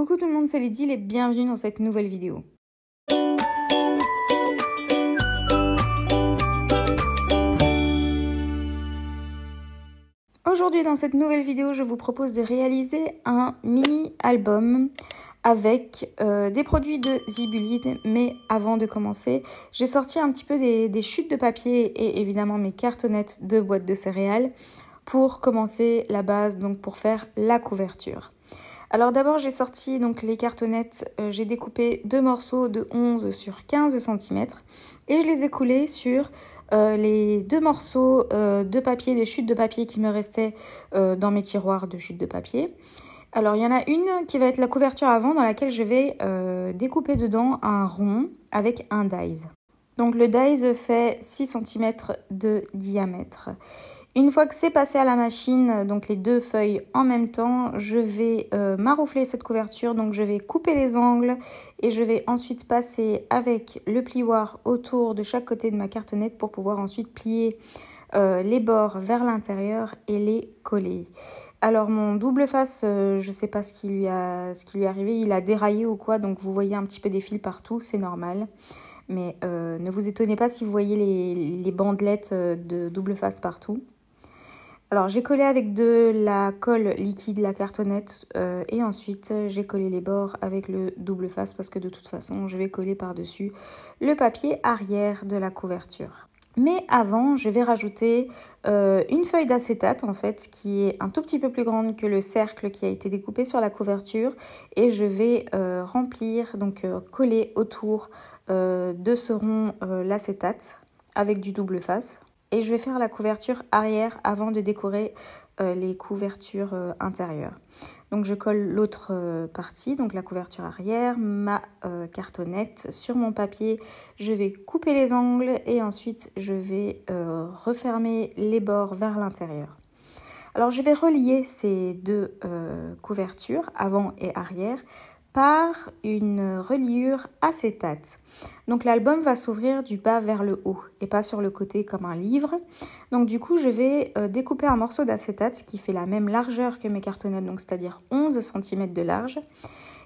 Coucou tout le monde, c'est Lydie et bienvenue dans cette nouvelle vidéo. Aujourd'hui dans cette nouvelle vidéo, je vous propose de réaliser un mini-album avec des produits de Zibuline. Mais avant de commencer, j'ai sorti un petit peu des chutes de papier et évidemment mes cartonnettes de boîtes de céréales pour commencer la base, donc pour faire la couverture. Alors d'abord j'ai sorti donc les cartonnettes, j'ai découpé deux morceaux de 11 sur 15 cm et je les ai collés sur les deux morceaux de papier, des chutes de papier qui me restaient dans mes tiroirs de chutes de papier. Alors il y en a une qui va être la couverture avant dans laquelle je vais découper dedans un rond avec un dies. Donc le dies fait 6 cm de diamètre. Une fois que c'est passé à la machine, donc les deux feuilles en même temps, je vais maroufler cette couverture. Donc je vais couper les angles et je vais ensuite passer avec le plioir autour de chaque côté de ma cartonnette pour pouvoir ensuite plier les bords vers l'intérieur et les coller. Alors mon double face, je ne sais pas ce qui lui est arrivé, il a déraillé ou quoi, donc vous voyez un petit peu des fils partout, c'est normal. Mais ne vous étonnez pas si vous voyez les bandelettes de double face partout. Alors j'ai collé avec de la colle liquide la cartonnette et ensuite j'ai collé les bords avec le double face parce que de toute façon je vais coller par-dessus le papier arrière de la couverture. Mais avant je vais rajouter une feuille d'acétate en fait qui est un tout petit peu plus grande que le cercle qui a été découpé sur la couverture et je vais remplir, donc coller autour de ce rond l'acétate avec du double face. Et je vais faire la couverture arrière avant de décorer les couvertures intérieures. Donc je colle l'autre partie, donc la couverture arrière, ma cartonnette sur mon papier. Je vais couper les angles et ensuite je vais refermer les bords vers l'intérieur. Alors je vais relier ces deux couvertures, avant et arrière, par une reliure acétate. Donc l'album va s'ouvrir du bas vers le haut et pas sur le côté comme un livre. Donc du coup je vais découper un morceau d'acétate qui fait la même largeur que mes cartonnettes, donc c'est-à-dire 11 cm de large.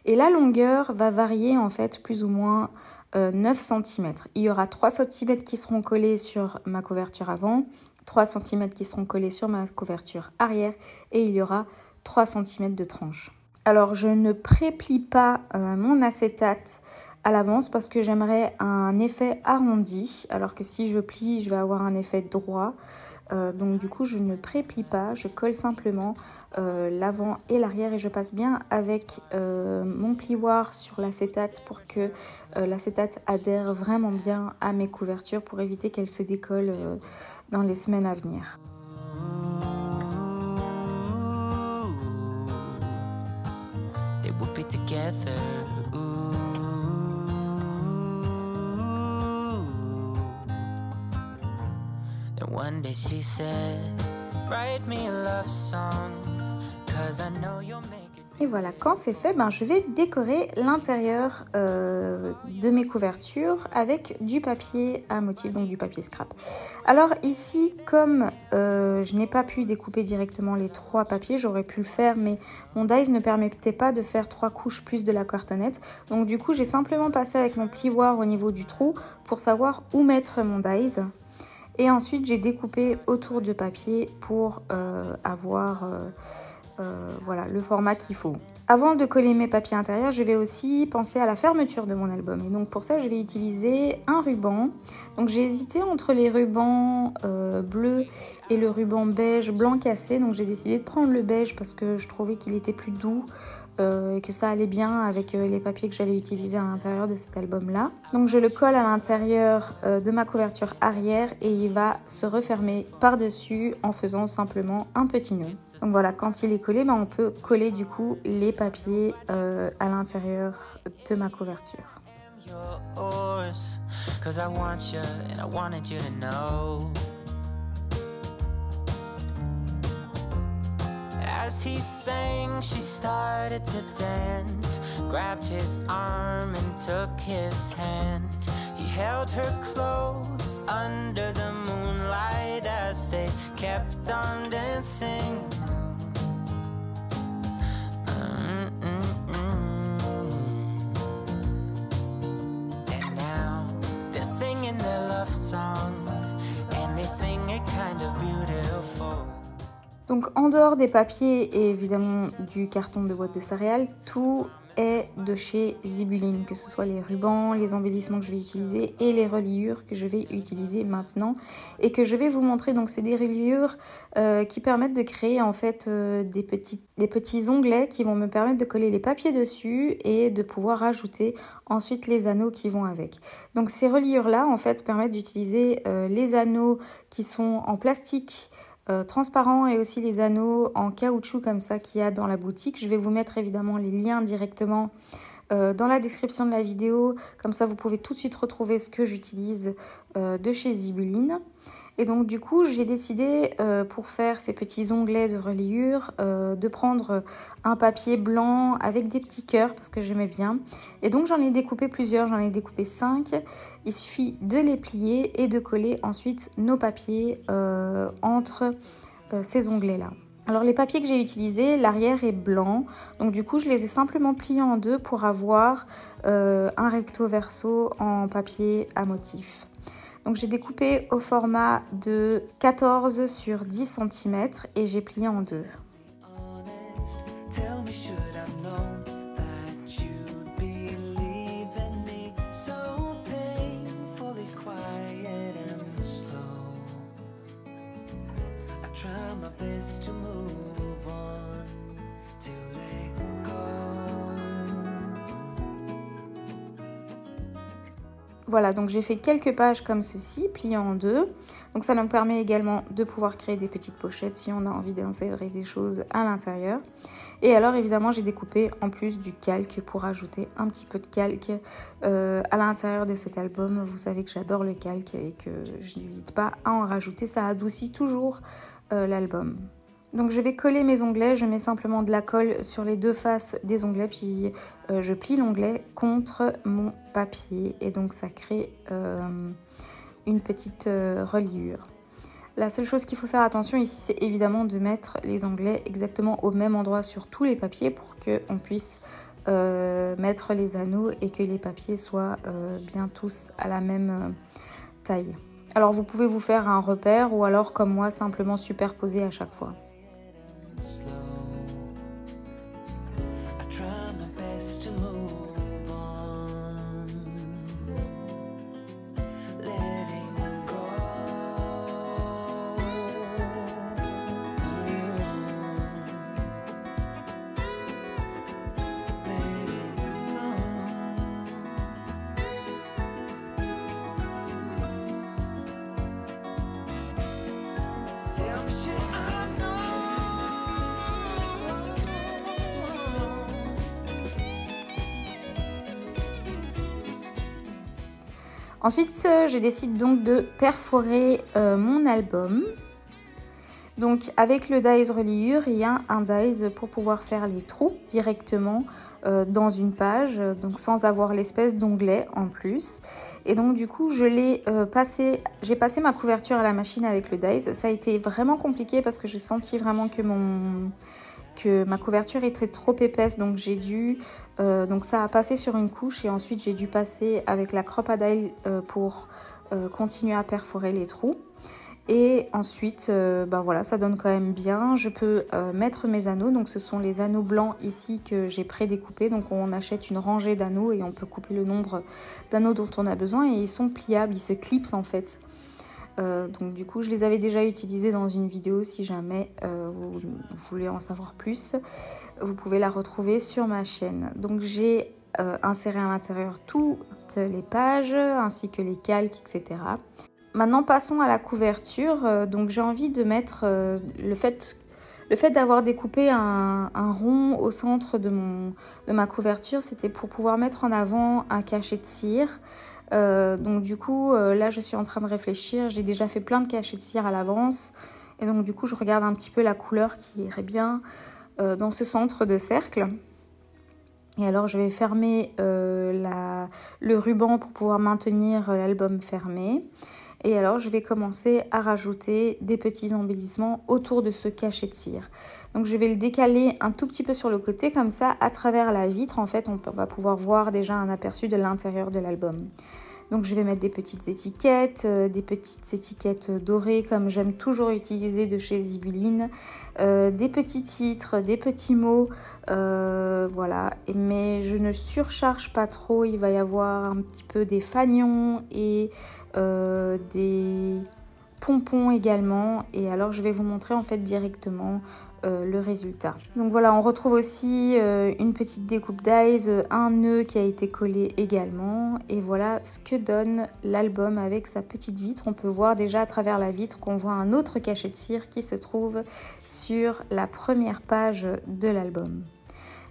Et la longueur va varier en fait plus ou moins 9 cm. Il y aura 3 cm qui seront collés sur ma couverture avant, 3 cm qui seront collés sur ma couverture arrière et il y aura 3 cm de tranche. Alors je ne préplie pas mon acétate à l'avance parce que j'aimerais un effet arrondi, alors que si je plie, je vais avoir un effet droit. Donc du coup, je ne préplie pas, je colle simplement l'avant et l'arrière et je passe bien avec mon plioir sur l'acétate pour que l'acétate adhère vraiment bien à mes couvertures pour éviter qu'elles se décollent dans les semaines à venir. Together, ooh. And one day she said, write me a love song, 'cause I know you'll make it. Et voilà, quand c'est fait, je vais décorer l'intérieur de mes couvertures avec du papier à motif, donc du papier scrap. Alors ici, comme je n'ai pas pu découper directement les 3 papiers, j'aurais pu le faire, mais mon dies ne permettait pas de faire 3 couches plus de la cartonnette. Donc du coup, j'ai simplement passé avec mon plioir au niveau du trou pour savoir où mettre mon dies. Et ensuite, j'ai découpé autour de papier pour avoir... voilà le format qu'il faut. Avant de coller mes papiers intérieurs, je vais aussi penser à la fermeture de mon album. Et donc pour ça, je vais utiliser un ruban. Donc j'ai hésité entre les rubans bleus et le ruban beige blanc cassé. Donc j'ai décidé de prendre le beige parce que je trouvais qu'il était plus doux et que ça allait bien avec les papiers que j'allais utiliser à l'intérieur de cet album-là. Donc je le colle à l'intérieur de ma couverture arrière et il va se refermer par-dessus en faisant simplement un petit nœud. Donc voilà, quand il est collé, on peut coller du coup les papiers à l'intérieur de ma couverture. As he sang, she started to dance, grabbed his arm and took his hand. He held her close under the moonlight as they kept on dancing. Donc en dehors des papiers et évidemment du carton de boîte de céréales, tout est de chez Zibuline, que ce soit les rubans, les embellissements que je vais utiliser et les reliures que je vais utiliser maintenant et que je vais vous montrer. Donc c'est des reliures qui permettent de créer en fait des petits onglets qui vont me permettre de coller les papiers dessus et de pouvoir ajouter ensuite les anneaux qui vont avec. Donc ces reliures là en fait permettent d'utiliser les anneaux qui sont en plastique transparent et aussi les anneaux en caoutchouc comme ça qu'il y a dans la boutique. Je vais vous mettre évidemment les liens directement dans la description de la vidéo. Comme ça, vous pouvez tout de suite retrouver ce que j'utilise de chez Zibuline. Et donc du coup, j'ai décidé pour faire ces petits onglets de reliure de prendre un papier blanc avec des petits cœurs parce que j'aimais bien. Et donc j'en ai découpé plusieurs, j'en ai découpé 5. Il suffit de les plier et de coller ensuite nos papiers entre ces onglets-là. Alors les papiers que j'ai utilisés, l'arrière est blanc, donc du coup je les ai simplement pliés en deux pour avoir un recto verso en papier à motif. Donc j'ai découpé au format de 14 sur 10 cm et j'ai plié en deux. Voilà, donc j'ai fait quelques pages comme ceci, pliées en deux. Donc ça nous permet également de pouvoir créer des petites pochettes si on a envie d'insérer des choses à l'intérieur. Et alors évidemment j'ai découpé en plus du calque pour ajouter un petit peu de calque à l'intérieur de cet album. Vous savez que j'adore le calque et que je n'hésite pas à en rajouter, ça adoucit toujours l'album. Donc je vais coller mes onglets, je mets simplement de la colle sur les deux faces des onglets, puis je plie l'onglet contre mon papier et donc ça crée une petite reliure. La seule chose qu'il faut faire attention ici, c'est évidemment de mettre les onglets exactement au même endroit sur tous les papiers pour qu'on puisse mettre les anneaux et que les papiers soient bien tous à la même taille. Alors vous pouvez vous faire un repère ou alors comme moi simplement superposer à chaque fois. Ensuite, je décide donc de perforer mon album. Donc avec le dies reliure, il y a un dies pour pouvoir faire les trous directement dans une page, donc sans avoir l'espèce d'onglet en plus. Et donc du coup, j'ai passé ma couverture à la machine avec le dies. Ça a été vraiment compliqué parce que j'ai senti vraiment que ma couverture était trop épaisse, donc j'ai dû donc ça a passé sur une couche et ensuite j'ai dû passer avec la crop-a-dile pour continuer à perforer les trous. Et ensuite, voilà, ça donne quand même bien. Je peux mettre mes anneaux. Donc, ce sont les anneaux blancs ici que j'ai pré-découpés. Donc, on achète une rangée d'anneaux et on peut couper le nombre d'anneaux dont on a besoin. Et ils sont pliables, ils se clipsent en fait. Donc, du coup, je les avais déjà utilisés dans une vidéo. Si jamais vous voulez en savoir plus, vous pouvez la retrouver sur ma chaîne. Donc, j'ai inséré à l'intérieur toutes les pages ainsi que les calques, etc. Maintenant, passons à la couverture. Donc, j'ai envie de mettre le fait d'avoir découpé un rond au centre de ma couverture, c'était pour pouvoir mettre en avant un cachet de cire. Donc, du coup, là, je suis en train de réfléchir. J'ai déjà fait plein de cachets de cire à l'avance. Et donc, du coup, je regarde un petit peu la couleur qui irait bien dans ce centre de cercle. Et alors, je vais fermer le ruban pour pouvoir maintenir l'album fermé. Et alors, je vais commencer à rajouter des petits embellissements autour de ce cachet de cire. Donc, je vais le décaler un tout petit peu sur le côté. Comme ça, à travers la vitre, en fait, on va pouvoir voir déjà un aperçu de l'intérieur de l'album. Donc je vais mettre des petites étiquettes dorées comme j'aime toujours utiliser de chez Zibuline, des petits titres, des petits mots, voilà. Mais je ne surcharge pas trop, il va y avoir un petit peu des fanions et des pompons également. Et alors je vais vous montrer en fait directement le résultat. Donc voilà, on retrouve aussi une petite découpe d'eyes, un nœud qui a été collé également, et voilà ce que donne l'album avec sa petite vitre. On peut voir déjà à travers la vitre qu'on voit un autre cachet de cire qui se trouve sur la première page de l'album.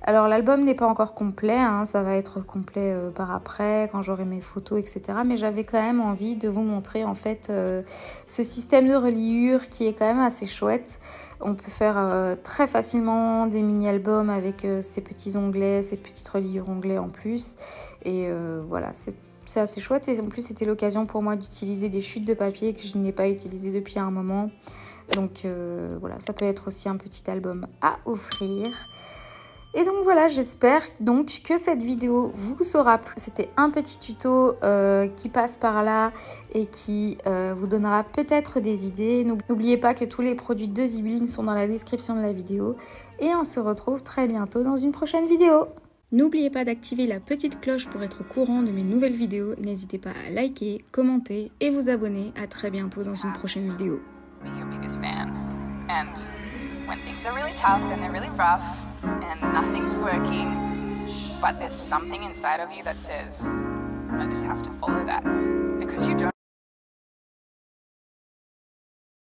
Alors l'album n'est pas encore complet, hein, ça va être complet par après, quand j'aurai mes photos, etc. Mais j'avais quand même envie de vous montrer en fait ce système de reliure qui est quand même assez chouette. On peut faire très facilement des mini-albums avec ces petits onglets, ces petites reliures onglets en plus. Et voilà, c'est assez chouette. Et en plus, c'était l'occasion pour moi d'utiliser des chutes de papier que je n'ai pas utilisées depuis un moment. Donc voilà, ça peut être aussi un petit album à offrir. Et donc voilà, j'espère donc que cette vidéo vous aura plu. C'était un petit tuto qui passe par là et qui vous donnera peut-être des idées. N'oubliez pas que tous les produits de Zibuline sont dans la description de la vidéo. Et on se retrouve très bientôt dans une prochaine vidéo. N'oubliez pas d'activer la petite cloche pour être au courant de mes nouvelles vidéos. N'hésitez pas à liker, commenter et vous abonner. À très bientôt dans une prochaine vidéo. And nothing's working, but there's something inside of you that says, I just have to follow that, because you don't